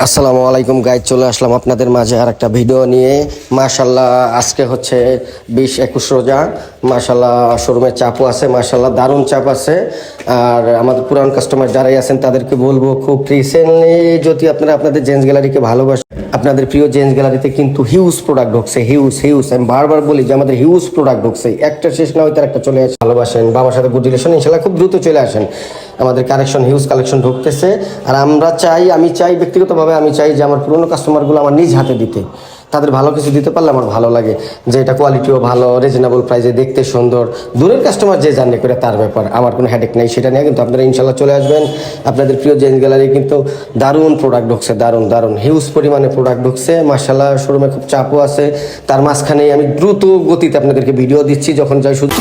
আসসালামু আলাইকুম গাইজ, চলে আসলাম আপনাদের মাঝে আর একটা ভিডিও নিয়ে। মাশাল্লাহ আজকে হচ্ছে 20-21 রোজা। মাশাল্লাহ শোরুমে চাপও আছে, মাশাল্লাহ দারুণ চাপ আছে। আর আমাদের পুরান কাস্টমার যারাই আছেন তাদেরকে বলবো, খুব রিসেন্টলি যদি আপনারা আপনাদের জেন্টস গ্যালারিকে ভালোবাসেন, আপনাদের প্রিয় জেন্টস গ্যালারিতে কিন্তু হিউজ প্রোডাক্ট ঢুকছে, হিউজ। আমি বারবার বলি যে আমাদের হিউজ প্রোডাক্ট ঢুকছে, একটা শেষ না হয়তো একটা চলে আসে। ভালোবাসেন বা আমার সাথে গুড রিলেশন, ইনশাল্লাহ খুব দ্রুত চলে আসেন। আমাদের কালেকশন, হিউজ কালেকশন ঢুকতেছে। আর আমি চাই ব্যক্তিগতভাবে আমি চাই যে আমার পুরনো কাস্টমারগুলো আমার নিজ হাতে দিতে, তাদের ভালো কিছু দিতে পারলে আমার ভালো লাগে, যে এটা কোয়ালিটিও ভালো, রিজনেবল প্রাইসে, দেখতে সুন্দর। দূরের কাস্টমার যে জানে করে তার ব্যাপার, আমার কোনো হেডেক নেই সেটা নিয়ে। কিন্তু আপনারা ইনশাল্লাহ চলে আসবেন। আপনাদের প্রিয় জেন্টস গ্যালারি কিন্তু দারুণ প্রোডাক্ট ঢুকছে, দারুণ হিউজ পরিমাণে প্রোডাক্ট ঢুকছে। মাশাআল্লাহ শোরুমে খুব চাপও আছে। তার মাঝখানেই আমি দ্রুত গতিতে আপনাদেরকে ভিডিও দিচ্ছি, যখন যাই শুধু